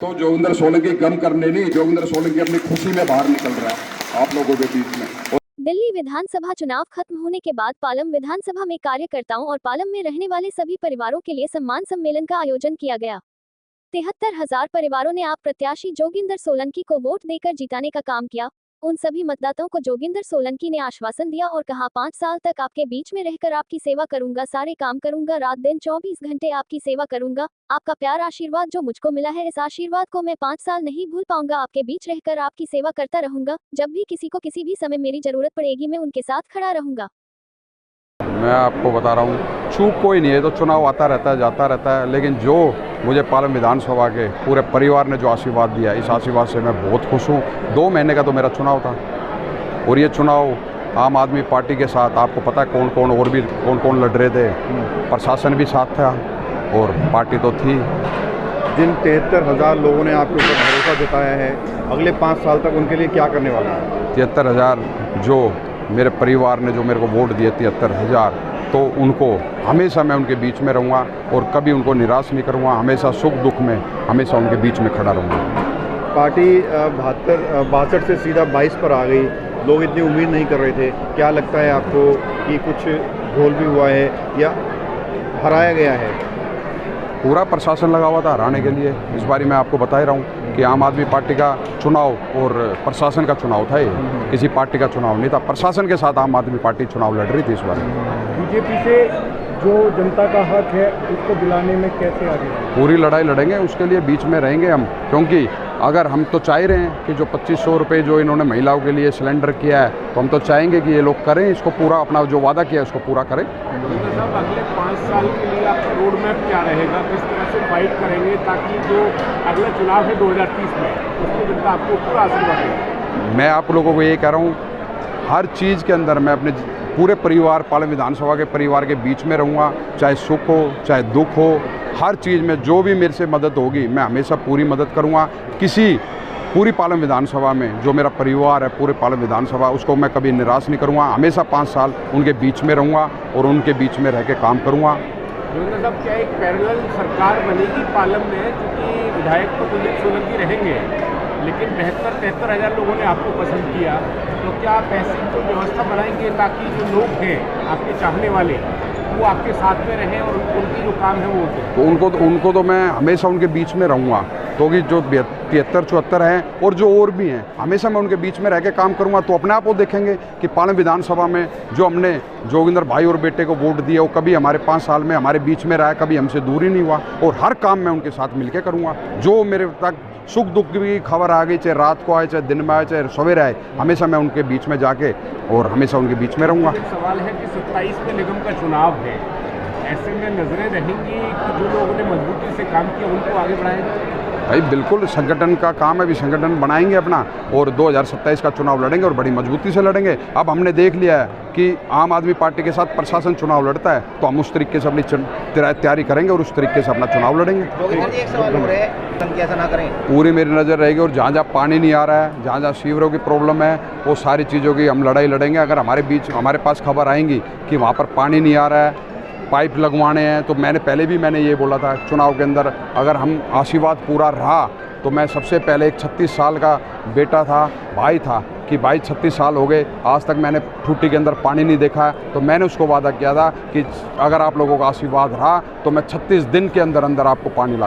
तो जोगिंदर सोलंकी गम करने नहीं, जोगिंदर सोलंकी अपनी खुशी में बाहर निकल रहा है आप लोगों के बीच में। दिल्ली विधानसभा चुनाव खत्म होने के बाद पालम विधानसभा में कार्यकर्ताओं और पालम में रहने वाले सभी परिवारों के लिए सम्मान सम्मेलन का आयोजन किया गया। 73,000 परिवारों ने आप प्रत्याशी जोगिंदर सोलंकी को वोट देकर जिताने का काम किया। उन सभी मतदाताओं को जोगिंदर सोलंकी ने आश्वासन दिया और कहा, 5 साल तक आपके बीच में रहकर आपकी सेवा करूंगा, सारे काम करूंगा, रात दिन 24 घंटे आपकी सेवा करूंगा। आपका प्यार आशीर्वाद जो मुझको मिला है, इस आशीर्वाद को मैं 5 साल नहीं भूल पाऊंगा। आपके बीच रहकर आपकी सेवा करता रहूंगा। जब भी किसी को किसी भी समय मेरी जरूरत पड़ेगी, मैं उनके साथ खड़ा रहूंगा। मैं आपको बता रहा हूँ, चूक कोई नहीं है, तो चुनाव आता रहता है, जाता रहता है, लेकिन जो मुझे पालम विधानसभा के पूरे परिवार ने जो आशीर्वाद दिया, इस आशीर्वाद से मैं बहुत खुश हूँ। 2 महीने का तो मेरा चुनाव था और ये चुनाव आम आदमी पार्टी के साथ, आपको पता है कौन कौन और भी कौन कौन लड़ रहे थे, प्रशासन भी साथ था और पार्टी तो थी। जिन 73,000 लोगों ने आपके ऊपर भरोसा जताया है, अगले 5 साल तक उनके लिए क्या करने वाला है? 73,000 जो मेरे परिवार ने जो मेरे को वोट दिए, 73,000, तो उनको हमेशा मैं उनके बीच में रहूँगा और कभी उनको निराश नहीं करूँगा। हमेशा सुख दुख में हमेशा उनके बीच में खड़ा रहूँगा। पार्टी 62 से सीधा 22 पर आ गई, लोग इतनी उम्मीद नहीं कर रहे थे। क्या लगता है आपको कि कुछ गोल भी हुआ है या हराया गया है? पूरा प्रशासन लगा हुआ था हराने के लिए। इस बारी मैं आपको बता ही रहा हूँ कि आम आदमी पार्टी का चुनाव और प्रशासन का चुनाव था, ये किसी पार्टी का चुनाव नहीं था। प्रशासन के साथ आम आदमी पार्टी चुनाव लड़ रही थी इस बार। बीजेपी से जो जनता का हक है उसको दिलाने में कैसे आगे? पूरी लड़ाई लड़ेंगे, उसके लिए बीच में रहेंगे हम, क्योंकि अगर हम तो चाह रहे हैं कि जो 2500 रुपये जो इन्होंने महिलाओं के लिए सिलेंडर किया है, तो हम तो चाहेंगे कि ये लोग करें, इसको पूरा अपना जो वादा किया है उसको पूरा करें। साहब, अगले 5 साल के लिए आपका रोड मैप क्या रहेगा? किस तरह से फाइट करेंगे ताकि जो अगला चुनाव है 2030 में, उसमें जनता आपको पूरा आशीर्वाद दें? मैं आप लोगों को ये कह रहा हूँ, हर चीज़ के अंदर मैं अपने पूरे परिवार, पालम विधानसभा के परिवार के बीच में रहूँगा, चाहे सुख हो चाहे दुख हो, हर चीज़ में जो भी मेरे से मदद होगी मैं हमेशा पूरी मदद करूँगा। पूरी पालम विधानसभा में जो मेरा परिवार है, पूरे पालम विधानसभा, उसको मैं कभी निराश नहीं करूँगा। हमेशा 5 साल उनके बीच में रहूँगा और उनके बीच में रह के काम करूँगा। जोगिंदर साहब, क्या एक पैरेलल सरकार बनेगी पालम में? क्योंकि विधायक तो जोगिंदर सोलंकी रहेंगे, लेकिन 73,000 लोगों ने आपको पसंद किया, तो क्या आप ऐसी कोई व्यवस्था बनाएंगे ताकि जो लोग हैं आपके चाहने वाले, वो आपके साथ में रहें और उनकी जो काम है वो तो उनको तो मैं हमेशा उनके बीच में रहूँगा, क्योंकि जो 73-74 हैं और जो और भी हैं, हमेशा मैं उनके बीच में रह के काम करूँगा। तो अपने आप वो देखेंगे कि पालम विधानसभा में जो हमने जोगिंदर भाई और बेटे को वोट दिया, वो कभी हमारे 5 साल में हमारे बीच में रहा, कभी हमसे दूरी नहीं हुआ और हर काम मैं उनके साथ मिलकर करूँगा। जो मेरे तक सुख दुख की खबर आ गई, चाहे रात को आए, चाहे दिन में आए, चाहे सवेरे आए, हमेशा मैं उनके बीच में जाके और हमेशा उनके बीच में रहूँगा। सवाल है कि 27 में निगम का चुनाव है, ऐसे में नजरें रहेंगी कि जो लोगों ने मजबूती से काम किया उनको आगे बढ़ाएंगे? भाई बिल्कुल, संगठन का काम है, अभी संगठन बनाएंगे अपना और 2027 का चुनाव लड़ेंगे और बड़ी मजबूती से लड़ेंगे। अब हमने देख लिया है कि आम आदमी पार्टी के साथ प्रशासन चुनाव लड़ता है, तो हम उस तरीके से अपनी तैयारी करेंगे और उस तरीके से अपना चुनाव लड़ेंगे। एक सवाल हो रहा है, ऐसा ना करें। पूरी मेरी नज़र रहेगी और जहाँ जहाँ पानी नहीं आ रहा है, जहाँ जहाँ सीवरों की प्रॉब्लम है, वो सारी चीज़ों की हम लड़ाई लड़ेंगे। अगर हमारे पास खबर आएंगी कि वहाँ पर पानी नहीं आ रहा है, पाइप लगवाने हैं, तो मैंने ये बोला था चुनाव के अंदर, अगर हम आशीर्वाद पूरा रहा तो मैं सबसे पहले एक 36 साल का बेटा था, भाई था, कि भाई 36 साल हो गए, आज तक मैंने ठुट्टी के अंदर पानी नहीं देखा है, तो मैंने उसको वादा किया था कि अगर आप लोगों का आशीर्वाद रहा तो मैं 36 दिन के अंदर अंदर आपको पानी ला